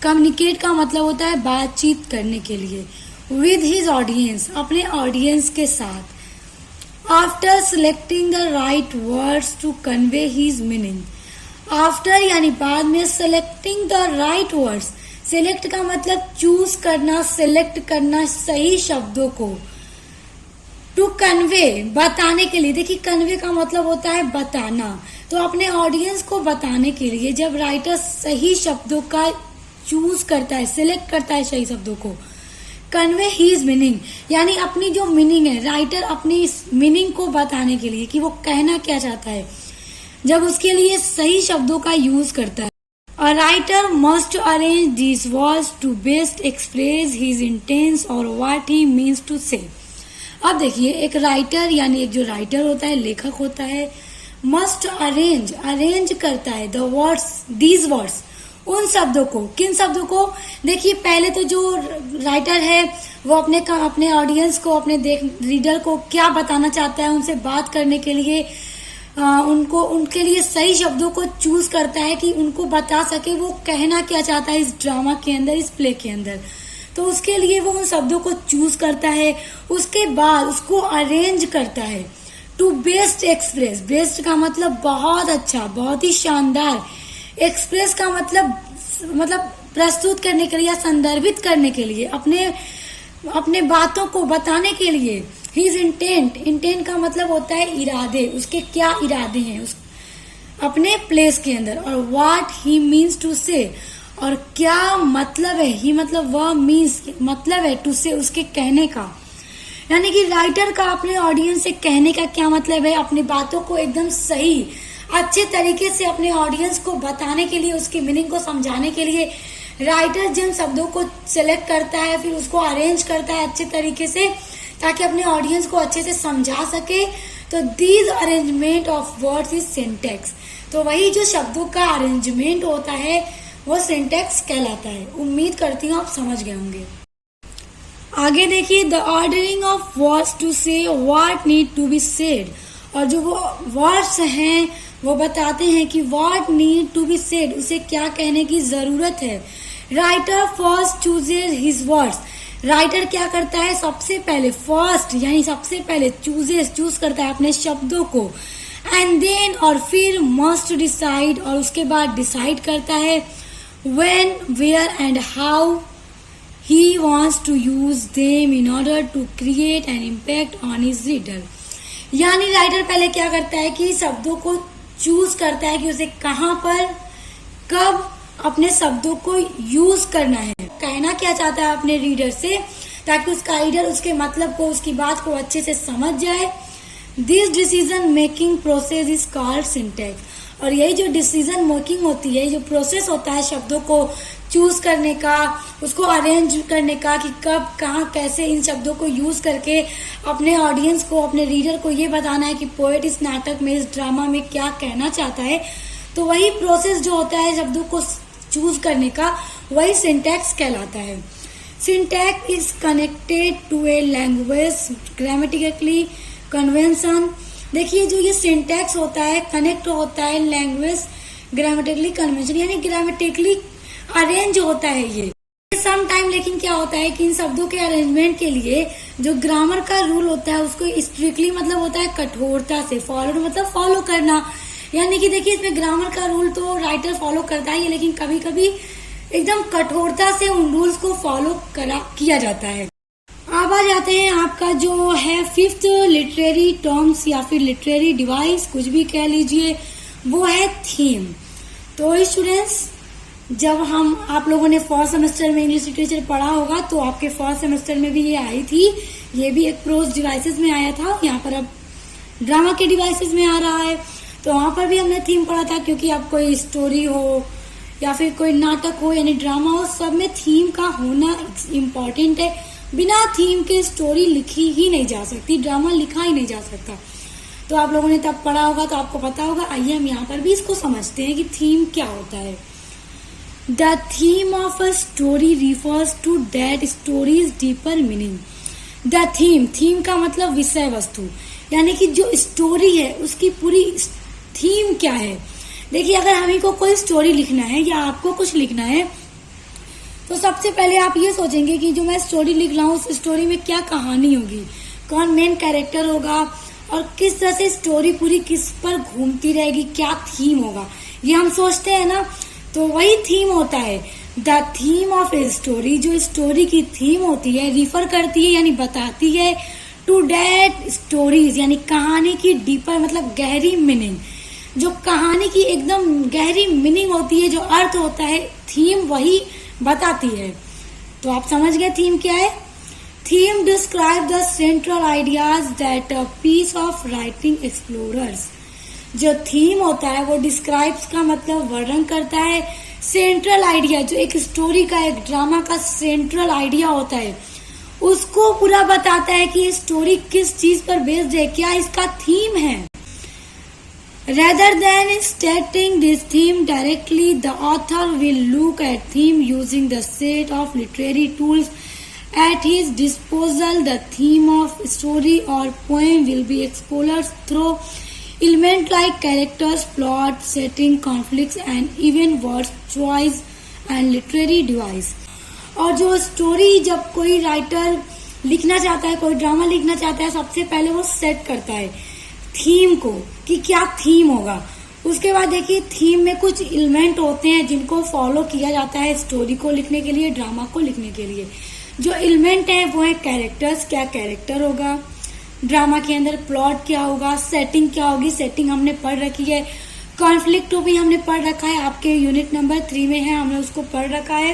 कम्युनिकेट का मतलब होता है बातचीत करने के लिए, with his audience अपने ऑडियंस के साथ, after selecting the right words to convey his meaning, after यानी बाद में, selecting the right words, select का मतलब चूज करना, select करना सही शब्दों को, टू कन्वे बताने के लिए। देखिए कन्वे का मतलब होता है बताना, तो अपने ऑडियंस को बताने के लिए जब राइटर सही शब्दों का चूज करता है, सिलेक्ट करता है सही शब्दों को, कन्वे हीज मीनिंग यानी अपनी जो मीनिंग है, राइटर अपनी इस मीनिंग को बताने के लिए कि वो कहना क्या चाहता है, जब उसके लिए सही शब्दों का यूज करता है। A writer must arrange these words to best express his intents or what he means to say. अब देखिए एक राइटर यानी एक जो राइटर होता है, लेखक होता है, मस्ट अरेंज करता है द वर्ड्स, दीज वर्ड्स, उन शब्दों को। किन शब्दों को? देखिए पहले तो जो राइटर है वो अपने ऑडियंस को, अपने रीडर को क्या बताना चाहता है, उनसे बात करने के लिए उनके लिए सही शब्दों को चूज करता है कि उनको बता सके वो कहना क्या चाहता है इस ड्रामा के अंदर, इस प्ले के अंदर। तो उसके लिए वो उन शब्दों को चूज करता है, उसके बाद उसको अरेंज करता है टू बेस्ट एक्सप्रेस। बेस्ट का मतलब बहुत अच्छा, बहुत ही शानदार। एक्सप्रेस का मतलब प्रस्तुत करने के लिए या संदर्भित करने के लिए, अपने बातों को बताने के लिए। हिज इंटेंट का मतलब होता है इरादे, उसके क्या इरादे हैं अपने प्लेस के अंदर। और व्हाट ही मीन्स टू से, और क्या मतलब है, ही मतलब वह, मीन्स मतलब है, टू से उसके कहने का। यानी कि राइटर का अपने ऑडियंस से कहने का क्या मतलब है, अपनी बातों को एकदम सही अच्छे तरीके से अपने ऑडियंस को बताने के लिए, उसकी मीनिंग को समझाने के लिए राइटर जिन शब्दों को सिलेक्ट करता है, फिर उसको अरेंज करता है अच्छे तरीके से ताकि अपने ऑडियंस को अच्छे से समझा सके। तो these arrangement of words is syntax. तो वही जो शब्दों का अरेंजमेंट होता है वो सिंटैक्स कहलाता है। उम्मीद करती हूँ आप समझ गए होंगे। आगे देखिए, the ordering of words to say what need to be said. और जो वो वर्ड्स हैं वो बताते हैं कि what need to be said, उसे क्या कहने की जरूरत है। Writer first chooses his words. Writer क्या करता है, सबसे पहले फर्स्ट यानी सबसे पहले चूज करता है अपने शब्दों को। एंड देन और फिर मस्ट डिसाइड, और उसके बाद डिसाइड करता है when, where and how he wants to use them in order to create an impact on his reader। यानी राइटर पहले क्या करता है कि शब्दों को चूज करता है कि उसे कहां पर, कब अपने शब्दों को यूज करना है, कहना क्या चाहता है अपने रीडर से, ताकि उसका रीडर उसके मतलब को, उसकी बात को अच्छे से समझ जाए। This decision making process is called syntax. और यही जो डिसीजन मेकिंग होती है, जो प्रोसेस होता है शब्दों को चूज करने का, उसको अरेंज करने का कि कब, कहाँ, कैसे इन शब्दों को यूज करके अपने ऑडियंस को, अपने रीडर को ये बताना है कि पोएट इस नाटक में, इस ड्रामा में क्या कहना चाहता है। तो वही प्रोसेस जो होता है शब्दों को चूज करने का, वही सिंटैक्स कहलाता है। Syntax is connected to a language grammatically convention. देखिए जो ये सिंटैक्स होता है, कनेक्ट होता है लैंग्वेज ग्रामेटिकली कन्वेंशन, यानी ग्रामेटिकली अरेंज होता है। ये सम टाइम लेकिन क्या होता है कि इन शब्दों के अरेंजमेंट के लिए जो ग्रामर का रूल होता है उसको स्ट्रिक्टली मतलब होता है कठोरता से फॉलो, मतलब फॉलो करना। यानी कि देखिए इसमें ग्रामर का रूल तो राइटर फॉलो करता ही है, लेकिन कभी कभी एकदम कठोरता से उन रूल्स को फॉलो किया जाता है। अब आ जाते हैं आपका जो है फिफ्थ लिटरेरी टर्म्स या फिर लिटरेरी डिवाइस, कुछ भी कह लीजिए, वो है थीम। तो स्टूडेंट्स, जब आप लोगों ने फर्स्ट सेमेस्टर में इंग्लिश लिटरेचर पढ़ा होगा तो आपके फर्स्ट सेमेस्टर में भी ये आई थी। ये भी एक प्रोज डिवाइसेस में आया था, यहाँ पर अब ड्रामा के डिवाइसेस में आ रहा है। तो वहां पर भी हमने थीम पढ़ा था, क्योंकि अब कोई स्टोरी हो या फिर कोई नाटक हो यानी ड्रामा हो, सब में थीम का होना इम्पोर्टेंट है। बिना थीम के स्टोरी लिखी ही नहीं जा सकती, ड्रामा लिखा ही नहीं जा सकता। तो आप लोगों ने तब पढ़ा होगा तो आपको पता होगा। आइए हम यहाँ पर भी इसको समझते हैं कि थीम क्या होता है। The theme of a story refers to that story's deeper meaning. The theme का मतलब विषय वस्तु, यानी कि जो स्टोरी है उसकी पूरी थीम क्या है। देखिए अगर हमें को कोई स्टोरी लिखना है या आपको कुछ लिखना है तो सबसे पहले आप ये सोचेंगे कि जो मैं स्टोरी लिख रहा हूँ उस स्टोरी में क्या कहानी होगी, कौन मेन कैरेक्टर होगा और किस तरह से स्टोरी पूरी किस पर घूमती रहेगी, क्या थीम होगा, ये हम सोचते हैं ना। तो वही थीम होता है। The theme of a story, जो स्टोरी की थीम होती है, रिफर करती है यानी बताती है टू डेट स्टोरीज, यानी कहानी की डीपर मतलब गहरी मीनिंग, जो कहानी की एकदम गहरी मीनिंग होती है, जो अर्थ होता है, थीम वही बताती है। तो आप समझ गए थीम क्या है। Theme describe the central ideas that a piece of writing explorers. जो थीम होता है वो डिस्क्राइब्स का मतलब वर्णन करता है सेंट्रल आइडिया, जो एक स्टोरी का, एक ड्रामा का सेंट्रल आइडिया होता है, उसको पूरा बताता है कि स्टोरी किस चीज पर बेस्ड है, क्या इसका थीम है। Rather than stating this theme directly, the author will look at theme using the set of literary tools at his disposal. The theme of story or poem will be explored through elements like characters, plot, setting, conflicts, and even word choice and literary device. और जो स्टोरी जब कोई राइटर लिखना चाहता है, कोई ड्रामा लिखना चाहता है, सबसे पहले वो सेट करता है थीम को कि क्या थीम होगा। उसके बाद देखिए थीम में कुछ एलिमेंट होते हैं जिनको फॉलो किया जाता है स्टोरी को लिखने के लिए, ड्रामा को लिखने के लिए। जो एलिमेंट है वो है कैरेक्टर्स, क्या कैरेक्टर होगा ड्रामा के अंदर, प्लॉट क्या होगा, सेटिंग क्या होगी, सेटिंग हमने पढ़ रखी है, कॉन्फ्लिक्ट भी हमने पढ़ रखा है, आपके यूनिट नंबर 3 में है, हमने उसको पढ़ रखा है।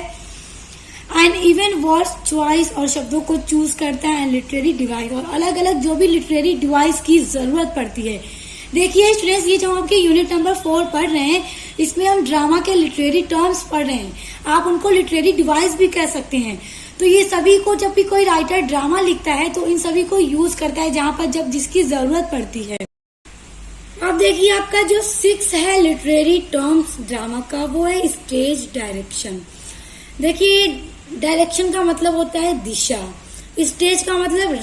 एंड इवन वर्ड्स चॉइस, और शब्दों को चूज करता है, एंड लिटरेरी डिवाइस, और अलग अलग जो भी लिटरेरी डिवाइस की जरूरत पड़ती है। देखिए स्टूडेंट्स, ये जो आपके यूनिट नंबर 4 पढ़ रहे हैं, इसमें हम ड्रामा के लिटरेरी टर्म्स पढ़ रहे हैं, आप उनको लिटरेरी डिवाइस भी कह सकते हैं। तो ये सभी को, जब भी कोई राइटर ड्रामा लिखता है तो इन सभी को यूज करता है जहां पर जब जिसकी जरूरत पड़ती है। अब देखिए आपका जो 6 है लिटरेरी टर्म्स ड्रामा का, वो है स्टेज डायरेक्शन। देखिए डायरेक्शन का मतलब होता है दिशा, स्टेज का मतलब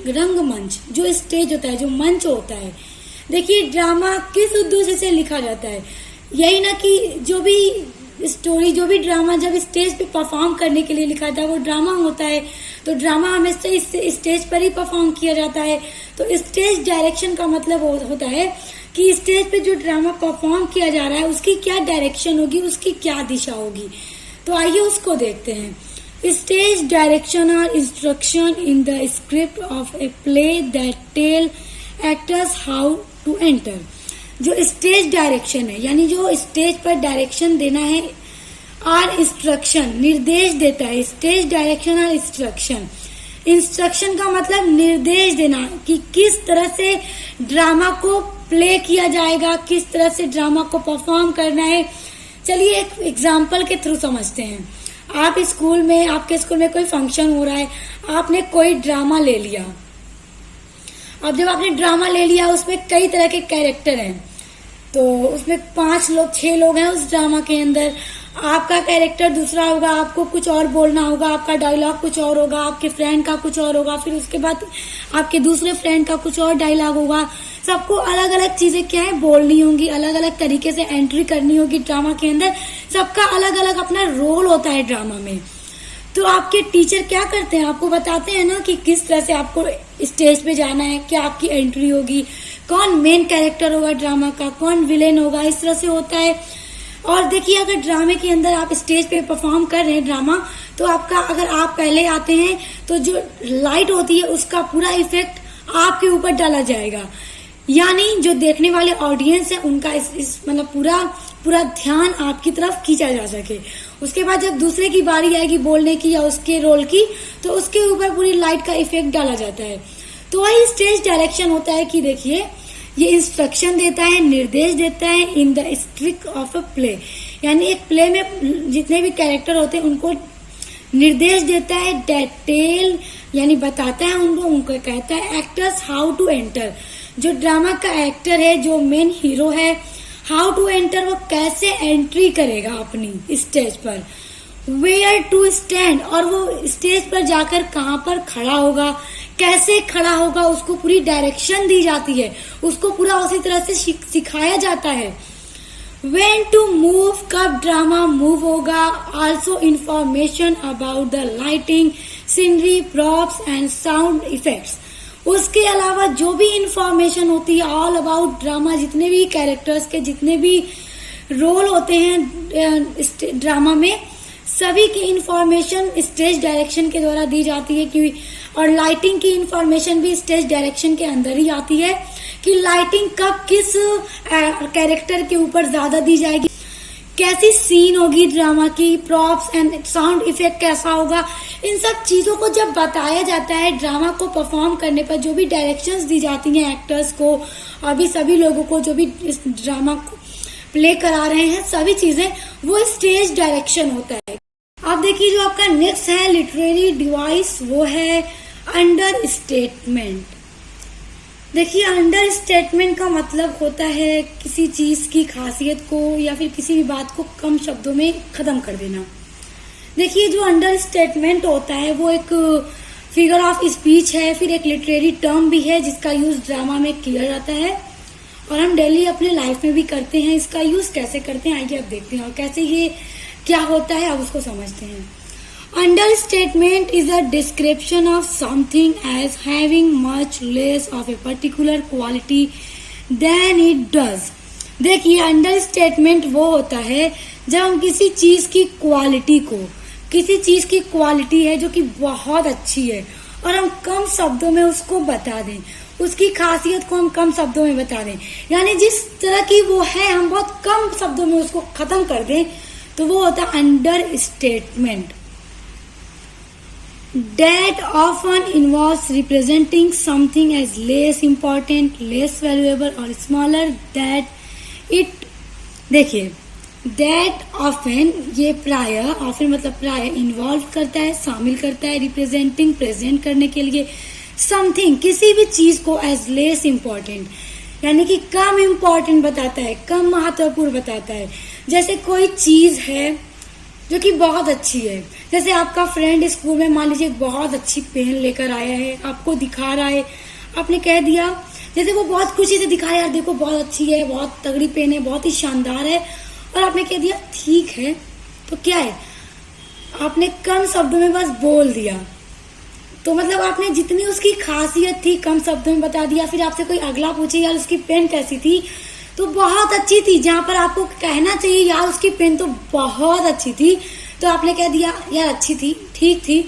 रंगमंच, जो स्टेज होता है, जो मंच होता है। देखिए ड्रामा किस उद्देश्य से लिखा जाता है, यही ना कि जो भी स्टोरी, जो भी ड्रामा जब स्टेज पे परफॉर्म करने के लिए लिखा था वो ड्रामा होता है। तो ड्रामा हमेशा इस स्टेज पर ही परफॉर्म किया जाता है। तो स्टेज डायरेक्शन का मतलब होता है कि स्टेज पे जो ड्रामा परफॉर्म किया जा रहा है उसकी क्या डायरेक्शन होगी, उसकी क्या दिशा होगी। तो आइए उसको देखते हैं। Stage direction or instruction in the script of a play that tell actors how to enter. जो स्टेज डायरेक्शन है, यानी जो स्टेज पर डायरेक्शन देना है, और इंस्ट्रक्शन निर्देश देता है। स्टेज डायरेक्शन और इंस्ट्रक्शन, इंस्ट्रक्शन का मतलब निर्देश देना कि किस तरह से ड्रामा को प्ले किया जाएगा, किस तरह से ड्रामा को परफॉर्म करना है। चलिए एक एग्जाम्पल के थ्रू समझते हैं। आप स्कूल में, आपके स्कूल में कोई फंक्शन हो रहा है, आपने कोई ड्रामा ले लिया। अब जब आपने ड्रामा ले लिया, उसमें कई तरह के कैरेक्टर हैं, तो उसमें 5 लोग 6 लोग हैं उस ड्रामा के अंदर। आपका कैरेक्टर दूसरा होगा, आपको कुछ और बोलना होगा, आपका डायलॉग कुछ और होगा, आपके फ्रेंड का कुछ और होगा, फिर उसके बाद आपके दूसरे फ्रेंड का कुछ और डायलॉग होगा। सबको अलग अलग चीजें क्या है बोलनी होंगी, अलग अलग तरीके से एंट्री करनी होगी ड्रामा के अंदर। सबका अलग अलग अपना रोल होता है ड्रामा में। तो आपके टीचर क्या करते हैं, आपको बताते हैं ना कि किस तरह से आपको स्टेज पे जाना है, क्या आपकी एंट्री होगी, कौन मेन कैरेक्टर होगा ड्रामा का, कौन विलेन होगा, इस तरह से होता है। और देखिए अगर ड्रामे के अंदर आप स्टेज पे परफॉर्म कर रहे हैं ड्रामा, तो आपका अगर आप पहले आते हैं तो जो लाइट होती है उसका पूरा इफेक्ट आपके ऊपर डाला जाएगा, यानी जो देखने वाले ऑडियंस है उनका इस मतलब पूरा ध्यान आपकी तरफ खींचा जा सके। उसके बाद जब दूसरे की बारी आएगी बोलने की या उसके रोल की, तो उसके ऊपर पूरी लाइट का इफेक्ट डाला जाता है। तो वही स्टेज डायरेक्शन होता है कि देखिए ये इंस्ट्रक्शन देता है, निर्देश देता है in the streak of a play, यानी एक प्ले में जितने भी कैरेक्टर होते हैं उनको निर्देश देता है, डिटेल यानी बताता है उनको कहता है एक्टर्स हाउ टू एंटर, जो ड्रामा का एक्टर है, जो मेन हीरो है, हाउ टू एंटर, वो कैसे एंट्री करेगा अपनी स्टेज पर, वेयर टू स्टैंड, और वो स्टेज पर जाकर कहाँ पर खड़ा होगा, कैसे खड़ा होगा, उसको पूरी डायरेक्शन दी जाती है, उसको पूरा उसी तरह से सिखाया जाता है। When to move, कब ड्रामा मूव होगा, also information about the lighting, scenery, props and sound effects। उसके अलावा जो भी इंफॉर्मेशन होती है ऑल अबाउट ड्रामा, जितने भी कैरेक्टर्स के जितने भी रोल होते हैं ड्रामा में, सभी की इंफॉर्मेशन स्टेज डायरेक्शन के द्वारा दी जाती है कि, और लाइटिंग की इंफॉर्मेशन भी स्टेज डायरेक्शन के अंदर ही आती है कि लाइटिंग कब किस कैरेक्टर के ऊपर ज्यादा दी जाएगी, कैसी सीन होगी ड्रामा की, प्रॉप्स एंड साउंड इफेक्ट कैसा होगा। इन सब चीजों को जब बताया जाता है ड्रामा को परफॉर्म करने पर, जो भी डायरेक्शंस दी जाती हैं एक्टर्स को और भी सभी लोगों को जो भी इस ड्रामा को प्ले करा रहे हैं, सभी चीजें वो स्टेज डायरेक्शन होता है। अब देखिए जो आपका नेक्स्ट है लिटरेरी डिवाइस, वो है अंडर स्टेटमेंट। देखिए अंडर स्टेटमेंट का मतलब होता है किसी चीज की खासियत को या फिर किसी भी बात को कम शब्दों में खत्म कर देना। देखिए जो अंडर स्टेटमेंट होता है वो एक फिगर ऑफ स्पीच है, फिर एक लिटरेरी टर्म भी है जिसका यूज ड्रामा में किया जाता है और हम डेली अपने लाइफ में भी करते हैं। इसका यूज कैसे करते हैं आइए अब देखते हैं, और कैसे ये क्या होता है अब उसको समझते हैं। Understatement is a description of something as having much less of a particular quality than it does। देखिए अंडरस्टेटमेंट वो होता है जब हम किसी चीज की क्वालिटी को, किसी चीज की क्वालिटी है जो कि बहुत अच्छी है और हम कम शब्दों में उसको बता दें, उसकी खासियत को हम कम शब्दों में बता दें, यानी जिस तरह की वो है हम बहुत कम शब्दों में उसको खत्म कर दें, तो वो होता है understatement. That often involves representing something as less important, less valuable or smaller than it। देखिए that often, ये प्राय, often मतलब प्राय इन्वॉल्व करता है, शामिल करता है, रिप्रेजेंटिंग प्रेजेंट करने के लिए, समथिंग किसी भी चीज को एज लेस इम्पोर्टेंट यानी कि कम इम्पोर्टेंट बताता है, कम महत्वपूर्ण बताता है। जैसे कोई चीज है जो कि बहुत अच्छी है, जैसे आपका फ्रेंड स्कूल में मान लीजिए बहुत अच्छी पेन लेकर आया है, आपको दिखा रहा है, आपने कह दिया, जैसे वो बहुत खुशी से दिखाया यार देखो बहुत अच्छी है, बहुत तगड़ी पेन है, बहुत ही शानदार है, और आपने कह दिया ठीक है, तो क्या है आपने कम शब्दों में बस बोल दिया, तो मतलब आपने जितनी उसकी खासियत थी कम शब्दों में बता दिया। फिर आपसे कोई अगला पूछे यार उसकी पेन कैसी थी, तो बहुत अच्छी थी, जहां पर आपको कहना चाहिए यार उसकी पेन तो बहुत अच्छी थी, तो आपने कह दिया यार अच्छी थी, ठीक थी,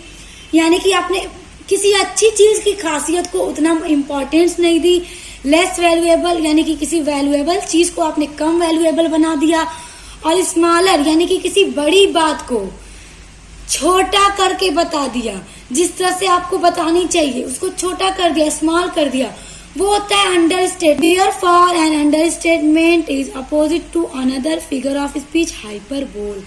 यानी कि आपने किसी अच्छी चीज की खासियत को उतना इम्पोर्टेंस नहीं दी। लेस वैल्यूएबल यानी कि किसी वैल्यूएबल चीज को आपने कम वैल्यूएबल बना दिया, और स्मॉलर यानी कि किसी बड़ी बात को छोटा करके बता दिया, जिस तरह से आपको बतानी चाहिए उसको छोटा कर दिया, स्मॉल कर दिया, वो होता है understatement. Therefore, an understatement is opposite to another figure of speech, hyperbole।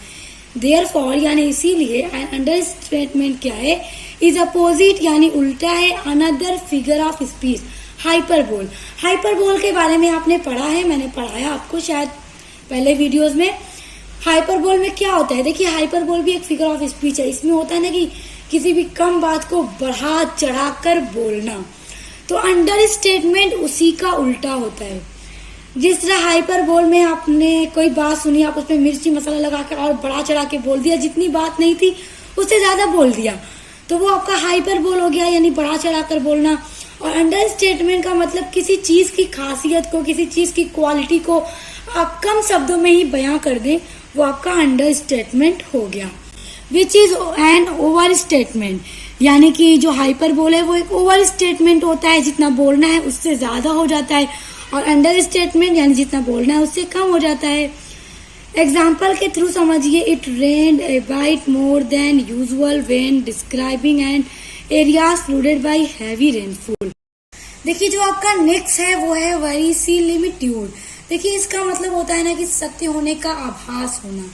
Therefore यानी इसीलिए an understatement क्या है, is opposite यानी उल्टा है, another figure of speech, hyperbole। hyperbole के बारे में आपने पढ़ा है, मैंने पढ़ाया आपको शायद पहले वीडियोस में। हाइपरबोल में क्या होता है, देखिए हाइपरबोल भी एक फिगर ऑफ स्पीच है। इसमें होता है ना कि किसी भी कम बात को बढ़ा चढ़ा कर बोलना, तो अंडर स्टेटमेंट उसी का उल्टा होता है। जिस तरह हाइपरबोल में आपने कोई बात सुनी, आप उसमें मिर्ची मसाला लगा कर और बढ़ा चढ़ा के बोल दिया, जितनी बात नहीं थी उससे ज्यादा बोल दिया तो वो आपका हाइपरबोल हो गया, यानी बढ़ा चढ़ाकर बोलना। और अंडर स्टेटमेंट का मतलब किसी चीज की खासियत को, किसी चीज की क्वालिटी को आप कम शब्दों में ही बयां कर दें, वो आपका अंडर स्टेटमेंट हो गया। Which is an over statement, यानी कि जो हाइपरबोल है वो एक ओवर स्टेटमेंट होता है, जितना बोलना है उससे ज्यादा हो जाता है। और अंडर स्टेटमेंट यानी जितना बोलना है उससे कम हो जाता है। एग्जाम्पल के थ्रू समझिए, it rained a bit more than usual when describing an areas flooded by heavy rainfall. देखिए जो आपका नेक्स्ट है वो है वेरिसिलिमिट्यूड। देखिए इसका मतलब होता है ना कि सत्य होने का आभास होना,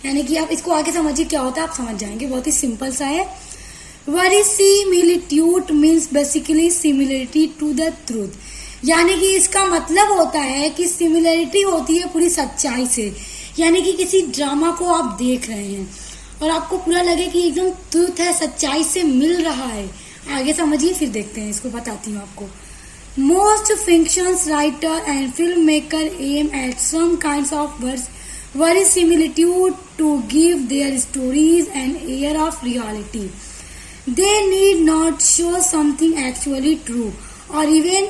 यानी कि आप इसको आगे समझिए क्या होता है, आप समझ जाएंगे, बहुत ही सिंपल सा है। Verisimilitude means basically similarity to the truth, यानी कि इसका मतलब होता है कि सिमिलरिटी होती है पूरी सच्चाई से, यानी कि किसी ड्रामा को आप देख रहे हैं और आपको पूरा लगे कि एकदम ट्रूथ है, सच्चाई से मिल रहा है। आगे समझिए फिर देखते हैं, इसको बताती हूँ आपको। Most fictions writer and film maker aim at some kinds of verisimilitude to give their stories an air of reality. They need not show something actually true or even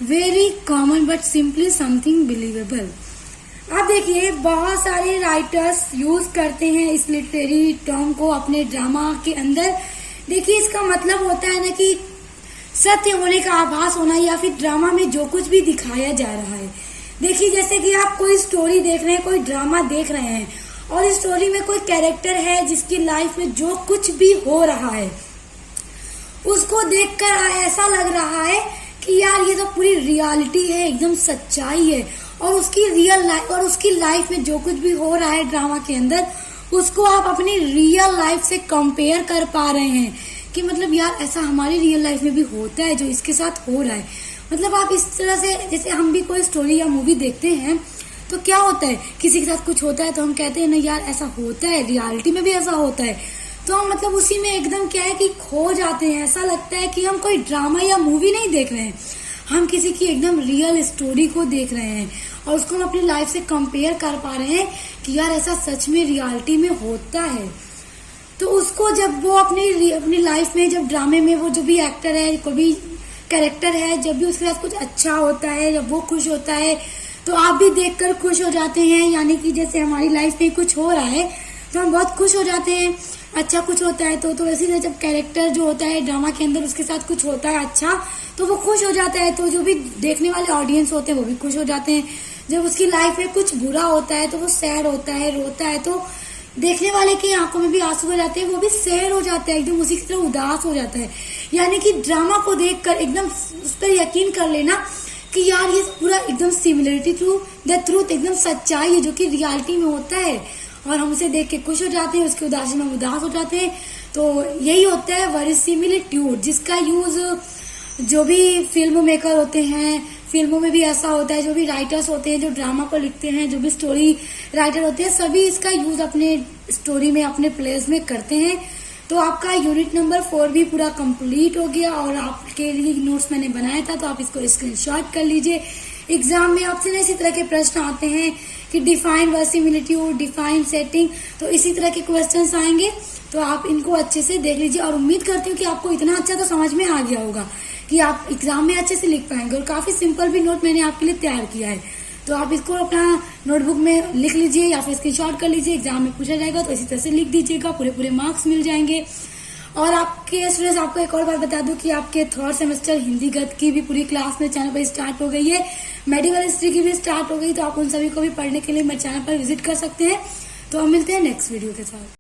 very common but simply something believable. अब देखिए बहुत सारे राइटर्स यूज करते हैं इस लिटरेरी टर्म को अपने ड्रामा के अंदर। देखिए इसका मतलब होता है ना कि सत्य होने का आभास होना, या फिर ड्रामा में जो कुछ भी दिखाया जा रहा है। देखिए जैसे कि आप कोई स्टोरी देख रहे हैं, कोई ड्रामा देख रहे हैं और इस स्टोरी में कोई कैरेक्टर है जिसकी लाइफ में जो कुछ भी हो रहा है उसको देखकर ऐसा लग रहा है कि यार ये तो पूरी रियलिटी है, एकदम सच्चाई है, और उसकी रियल लाइफ और उसकी लाइफ में जो कुछ भी हो रहा है ड्रामा के अंदर उसको आप अपनी रियल लाइफ से कंपेयर कर पा रहे हैं कि मतलब यार ऐसा हमारी रियल लाइफ में भी होता है जो इसके साथ हो रहा है। मतलब आप इस तरह से, जैसे हम भी कोई स्टोरी या मूवी देखते हैं तो क्या होता है, किसी के साथ कुछ होता है तो हम कहते हैं ना यार ऐसा होता है, रियलिटी में भी ऐसा होता है, तो हम मतलब उसी में एकदम क्या है कि खो जाते हैं। ऐसा लगता है कि हम कोई ड्रामा या मूवी नहीं देख रहे हैं, हम किसी की एकदम रियल स्टोरी को देख रहे हैं और उसको हम अपनी लाइफ से कंपेयर कर पा रहे हैं कि यार ऐसा सच में रियलिटी में होता है। तो उसको जब वो अपनी लाइफ में, जब ड्रामे में वो जो भी एक्टर है, कोई भी कैरेक्टर है, जब भी उसके साथ कुछ अच्छा होता है, जब वो खुश होता है तो आप भी देखकर खुश हो जाते हैं। यानी कि जैसे हमारी लाइफ में कुछ हो रहा है तो हम बहुत खुश हो जाते हैं, अच्छा कुछ होता है तो इसी तरह जब कैरेक्टर जो होता है ड्रामा के अंदर उसके साथ कुछ होता है अच्छा तो वो खुश हो जाता है, तो जो भी देखने वाले ऑडियंस होते हैं वो भी खुश हो जाते हैं। जब उसकी लाइफ में कुछ बुरा होता है तो वो सैड होता है, रोता है, तो देखने वाले की आंखों में भी आंसू आ जाते हैं, वो भी सैड हो जाता है, एकदम उसी की तरह उदास हो जाता है। यानी कि ड्रामा को देखकर एकदम उस पर यकीन कर लेना कि यार ये पूरा एकदम सिमिलरिटी टू द ट्रूथ, एकदम सच्चाई है जो कि रियलिटी में होता है, और हम उसे देख के खुश हो जाते हैं, उसकी उदासी में उदास हो जाते हैं। तो यही होता है वेरिसिमिलिट्यूड, जिसका यूज जो भी फिल्म मेकर होते हैं, फिल्मों में भी ऐसा होता है, जो भी राइटर्स होते हैं जो ड्रामा को लिखते हैं, जो भी स्टोरी राइटर होते हैं, सभी इसका यूज अपने स्टोरी में, अपने प्लेस में करते हैं। तो आपका यूनिट नंबर 4 भी पूरा कंप्लीट हो गया और आपके लिए नोट्स मैंने बनाया था तो आप इसको स्क्रीनशॉट कर लीजिए। एग्जाम में आपसे ना इसी तरह के प्रश्न आते हैं कि डिफाइन वेरिसिमिलिट्यूड, डिफाइन सेटिंग, तो इसी तरह के क्वेश्चंस आएंगे, तो आप इनको अच्छे से देख लीजिए। और उम्मीद करती हूँ कि आपको इतना अच्छा तो समझ में आ गया होगा कि आप एग्जाम में अच्छे से लिख पाएंगे। और काफी सिंपल भी नोट मैंने आपके लिए तैयार किया है, तो आप इसको अपना नोटबुक में लिख लीजिए या फिर स्क्रीनशॉट कर लीजिए। एग्जाम में पूछा जाएगा तो इसी तरह से लिख दीजिएगा, पूरे मार्क्स मिल जाएंगे। और आपके स्टूडेंट्स, आपको एक और बात बता दूं कि आपके 3rd सेमेस्टर हिंदी गद्य की भी पूरी क्लास मेरे चैनल पर स्टार्ट हो गई है, मेडिकल हिस्ट्री की भी स्टार्ट हो गई, तो आप उन सभी को भी पढ़ने के लिए मेरे चैनल पर विजिट कर सकते हैं। तो हम मिलते हैं नेक्स्ट वीडियो के साथ।